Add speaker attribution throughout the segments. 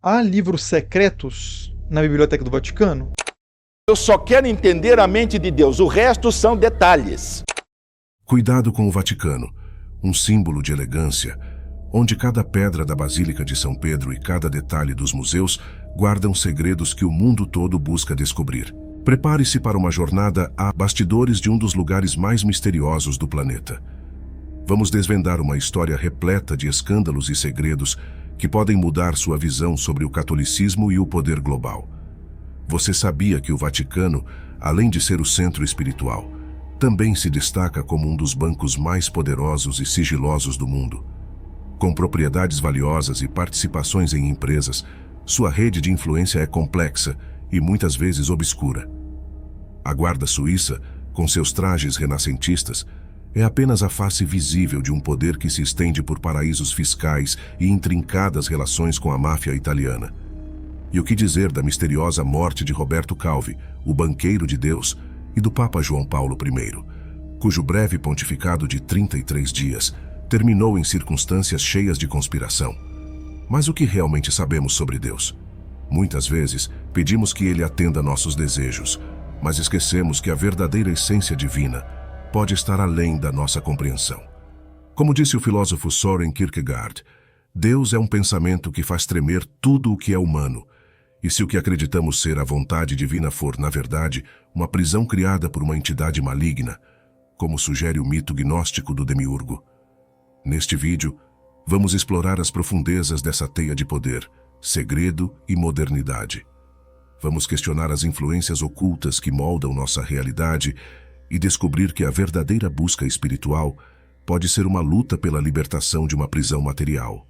Speaker 1: Há livros secretos na Biblioteca do Vaticano?
Speaker 2: Eu só quero entender a mente de Deus, o resto são detalhes.
Speaker 3: Cuidado com o Vaticano, um símbolo de elegância, onde cada pedra da Basílica de São Pedro e cada detalhe dos museus guardam segredos que o mundo todo busca descobrir. Prepare-se para uma jornada a bastidores de um dos lugares mais misteriosos do planeta. Vamos desvendar uma história repleta de escândalos e segredos que podem mudar sua visão sobre o catolicismo e o poder global. Você sabia que o Vaticano, além de ser o centro espiritual, também se destaca como um dos bancos mais poderosos e sigilosos do mundo? Com propriedades valiosas e participações em empresas, sua rede de influência é complexa e muitas vezes obscura. A Guarda Suíça, com seus trajes renascentistas, é apenas a face visível de um poder que se estende por paraísos fiscais e intrincadas relações com a máfia italiana. E o que dizer da misteriosa morte de Roberto Calvi, o banqueiro de Deus, e do Papa João Paulo I, cujo breve pontificado de 33 dias terminou em circunstâncias cheias de conspiração. Mas o que realmente sabemos sobre Deus? Muitas vezes pedimos que Ele atenda nossos desejos, mas esquecemos que a verdadeira essência divina pode estar além da nossa compreensão. Como disse o filósofo Søren Kierkegaard, Deus é um pensamento que faz tremer tudo o que é humano. E se o que acreditamos ser a vontade divina for, na verdade, uma prisão criada por uma entidade maligna, como sugere o mito gnóstico do demiurgo? Neste vídeo, vamos explorar as profundezas dessa teia de poder, segredo e modernidade. Vamos questionar as influências ocultas que moldam nossa realidade e descobrir que a verdadeira busca espiritual pode ser uma luta pela libertação de uma prisão material.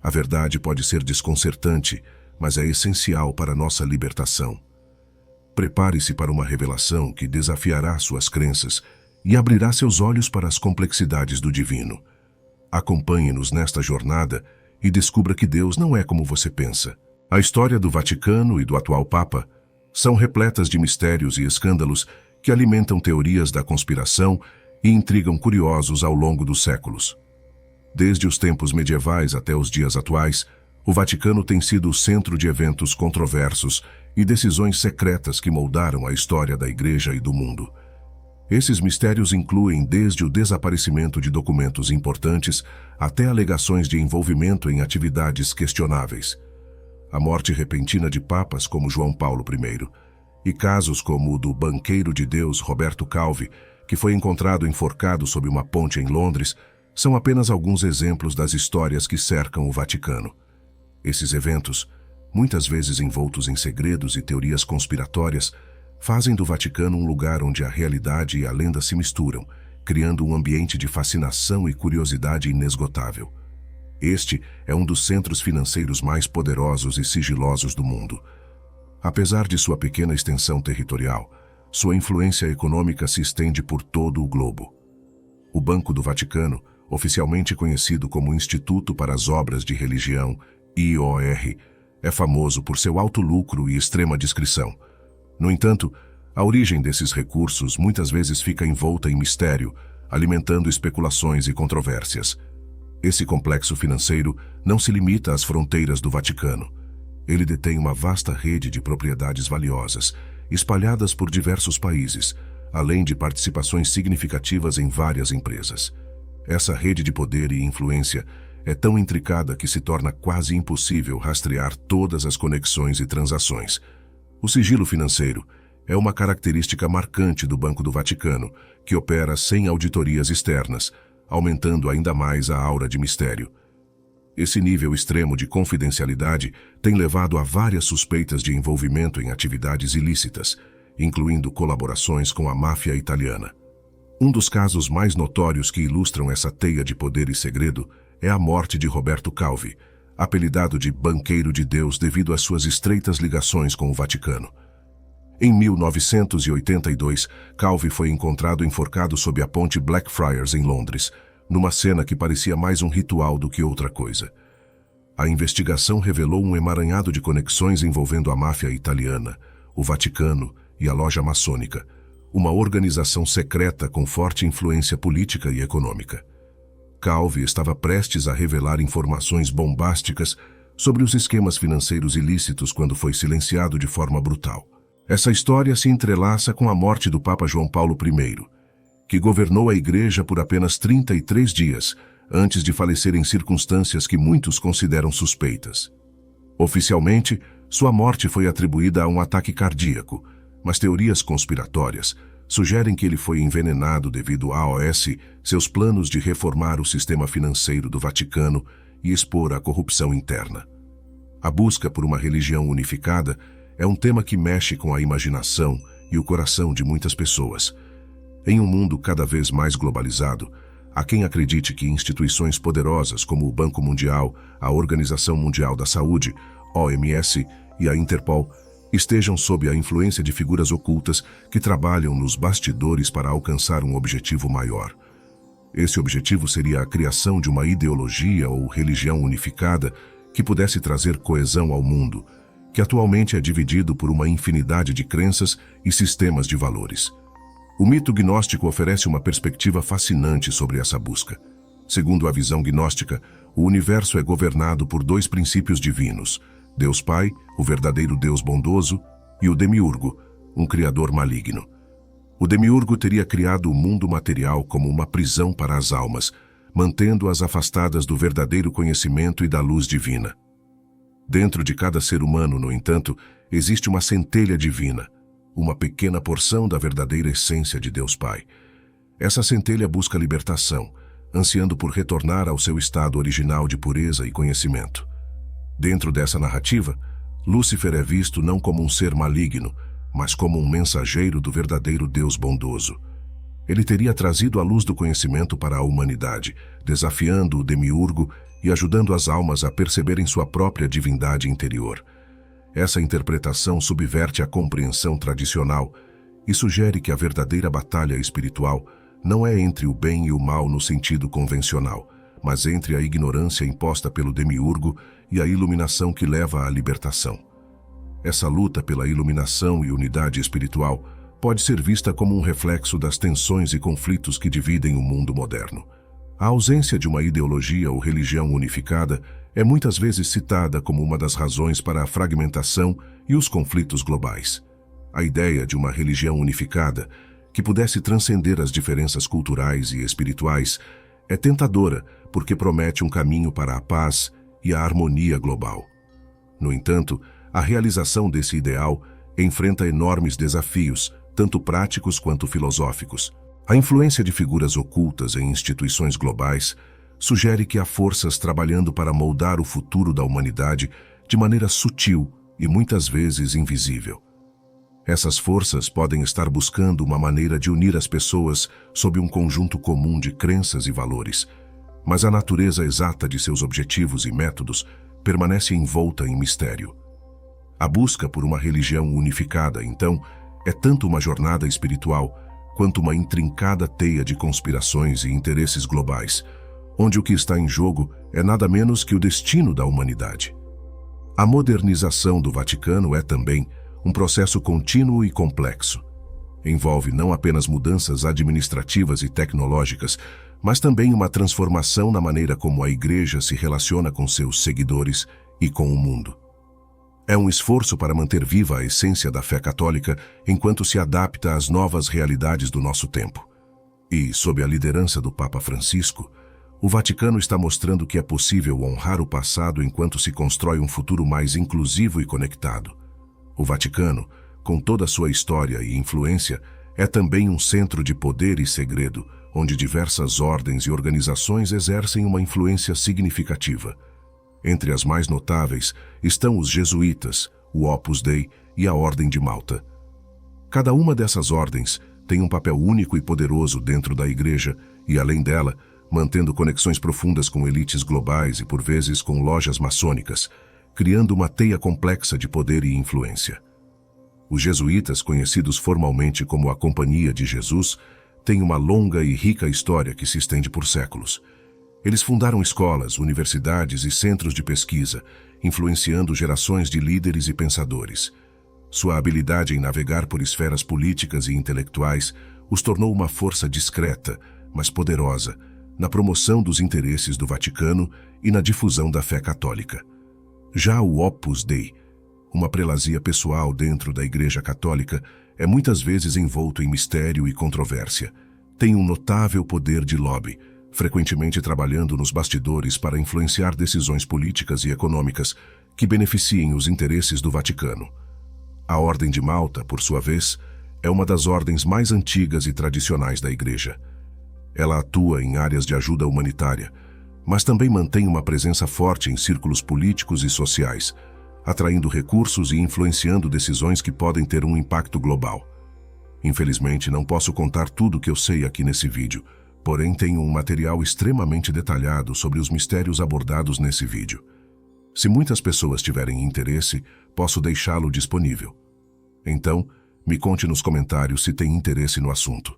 Speaker 3: A verdade pode ser desconcertante, mas é essencial para nossa libertação. Prepare-se para uma revelação que desafiará suas crenças e abrirá seus olhos para as complexidades do divino. Acompanhe-nos nesta jornada e descubra que Deus não é como você pensa. A história do Vaticano e do atual Papa são repletas de mistérios e escândalos que alimentam teorias da conspiração e intrigam curiosos ao longo dos séculos. Desde os tempos medievais até os dias atuais, o Vaticano tem sido o centro de eventos controversos e decisões secretas que moldaram a história da Igreja e do mundo. Esses mistérios incluem desde o desaparecimento de documentos importantes até alegações de envolvimento em atividades questionáveis, a morte repentina de papas como João Paulo I, e casos como o do banqueiro de Deus Roberto Calvi, que foi encontrado enforcado sob uma ponte em Londres, são apenas alguns exemplos das histórias que cercam o Vaticano. Esses eventos, muitas vezes envoltos em segredos e teorias conspiratórias, fazem do Vaticano um lugar onde a realidade e a lenda se misturam, criando um ambiente de fascinação e curiosidade inesgotável. Este é um dos centros financeiros mais poderosos e sigilosos do mundo. Apesar de sua pequena extensão territorial, sua influência econômica se estende por todo o globo. O Banco do Vaticano, oficialmente conhecido como Instituto para as Obras de Religião, IOR, é famoso por seu alto lucro e extrema discrição. No entanto, a origem desses recursos muitas vezes fica envolta em mistério, alimentando especulações e controvérsias. Esse complexo financeiro não se limita às fronteiras do Vaticano. Ele detém uma vasta rede de propriedades valiosas, espalhadas por diversos países, além de participações significativas em várias empresas. Essa rede de poder e influência é tão intricada que se torna quase impossível rastrear todas as conexões e transações. O sigilo financeiro é uma característica marcante do Banco do Vaticano, que opera sem auditorias externas, aumentando ainda mais a aura de mistério. Esse nível extremo de confidencialidade tem levado a várias suspeitas de envolvimento em atividades ilícitas, incluindo colaborações com a máfia italiana. Um dos casos mais notórios que ilustram essa teia de poder e segredo é a morte de Roberto Calvi, apelidado de Banqueiro de Deus devido às suas estreitas ligações com o Vaticano. Em 1982, Calvi foi encontrado enforcado sob a ponte Blackfriars em Londres, numa cena que parecia mais um ritual do que outra coisa. A investigação revelou um emaranhado de conexões envolvendo a máfia italiana, o Vaticano e a loja maçônica, uma organização secreta com forte influência política e econômica. Calvi estava prestes a revelar informações bombásticas sobre os esquemas financeiros ilícitos quando foi silenciado de forma brutal. Essa história se entrelaça com a morte do Papa João Paulo I, que governou a Igreja por apenas 33 dias, antes de falecer em circunstâncias que muitos consideram suspeitas. Oficialmente, sua morte foi atribuída a um ataque cardíaco, mas teorias conspiratórias sugerem que ele foi envenenado devido seus planos de reformar o sistema financeiro do Vaticano e expor a corrupção interna. A busca por uma religião unificada é um tema que mexe com a imaginação e o coração de muitas pessoas. Em um mundo cada vez mais globalizado, há quem acredite que instituições poderosas como o Banco Mundial, a Organização Mundial da Saúde, OMS e a Interpol estejam sob a influência de figuras ocultas que trabalham nos bastidores para alcançar um objetivo maior. Esse objetivo seria a criação de uma ideologia ou religião unificada que pudesse trazer coesão ao mundo, que atualmente é dividido por uma infinidade de crenças e sistemas de valores. O mito gnóstico oferece uma perspectiva fascinante sobre essa busca. Segundo a visão gnóstica, o universo é governado por dois princípios divinos: Deus Pai, o verdadeiro Deus bondoso, e o Demiurgo, um criador maligno. O Demiurgo teria criado o mundo material como uma prisão para as almas, mantendo-as afastadas do verdadeiro conhecimento e da luz divina. Dentro de cada ser humano, no entanto, existe uma centelha divina, uma pequena porção da verdadeira essência de Deus Pai. Essa centelha busca libertação, ansiando por retornar ao seu estado original de pureza e conhecimento. Dentro dessa narrativa, Lúcifer é visto não como um ser maligno, mas como um mensageiro do verdadeiro Deus bondoso. Ele teria trazido a luz do conhecimento para a humanidade, desafiando o Demiurgo e ajudando as almas a perceberem sua própria divindade interior. Essa interpretação subverte a compreensão tradicional e sugere que a verdadeira batalha espiritual não é entre o bem e o mal no sentido convencional, mas entre a ignorância imposta pelo Demiurgo e a iluminação que leva à libertação. Essa luta pela iluminação e unidade espiritual pode ser vista como um reflexo das tensões e conflitos que dividem o mundo moderno. A ausência de uma ideologia ou religião unificada é muitas vezes citada como uma das razões para a fragmentação e os conflitos globais. A ideia de uma religião unificada, que pudesse transcender as diferenças culturais e espirituais, é tentadora porque promete um caminho para a paz e a harmonia global. No entanto, a realização desse ideal enfrenta enormes desafios, tanto práticos quanto filosóficos. A influência de figuras ocultas em instituições globais sugere que há forças trabalhando para moldar o futuro da humanidade de maneira sutil e muitas vezes invisível. Essas forças podem estar buscando uma maneira de unir as pessoas sob um conjunto comum de crenças e valores, mas a natureza exata de seus objetivos e métodos permanece envolta em mistério. A busca por uma religião unificada, então, é tanto uma jornada espiritual quanto uma intrincada teia de conspirações e interesses globais, onde o que está em jogo é nada menos que o destino da humanidade. A modernização do Vaticano é também um processo contínuo e complexo. Envolve não apenas mudanças administrativas e tecnológicas, mas também uma transformação na maneira como a Igreja se relaciona com seus seguidores e com o mundo. É um esforço para manter viva a essência da fé católica enquanto se adapta às novas realidades do nosso tempo. E, sob a liderança do Papa Francisco, o Vaticano está mostrando que é possível honrar o passado enquanto se constrói um futuro mais inclusivo e conectado. O Vaticano, com toda a sua história e influência, é também um centro de poder e segredo, onde diversas ordens e organizações exercem uma influência significativa. Entre as mais notáveis estão os jesuítas, o Opus Dei e a Ordem de Malta. Cada uma dessas ordens tem um papel único e poderoso dentro da Igreja e, além dela, mantendo conexões profundas com elites globais e, por vezes, com lojas maçônicas, criando uma teia complexa de poder e influência. Os jesuítas, conhecidos formalmente como a Companhia de Jesus, têm uma longa e rica história que se estende por séculos. Eles fundaram escolas, universidades e centros de pesquisa, influenciando gerações de líderes e pensadores. Sua habilidade em navegar por esferas políticas e intelectuais os tornou uma força discreta, mas poderosa, na promoção dos interesses do Vaticano e na difusão da fé católica. Já o Opus Dei, uma prelazia pessoal dentro da Igreja Católica, é muitas vezes envolto em mistério e controvérsia. Tem um notável poder de lobby, frequentemente trabalhando nos bastidores para influenciar decisões políticas e econômicas que beneficiem os interesses do Vaticano. A Ordem de Malta, por sua vez, é uma das ordens mais antigas e tradicionais da Igreja. Ela atua em áreas de ajuda humanitária, mas também mantém uma presença forte em círculos políticos e sociais, atraindo recursos e influenciando decisões que podem ter um impacto global. Infelizmente, não posso contar tudo o que eu sei aqui nesse vídeo, porém tenho um material extremamente detalhado sobre os mistérios abordados nesse vídeo. Se muitas pessoas tiverem interesse, posso deixá-lo disponível. Então, me conte nos comentários se tem interesse no assunto.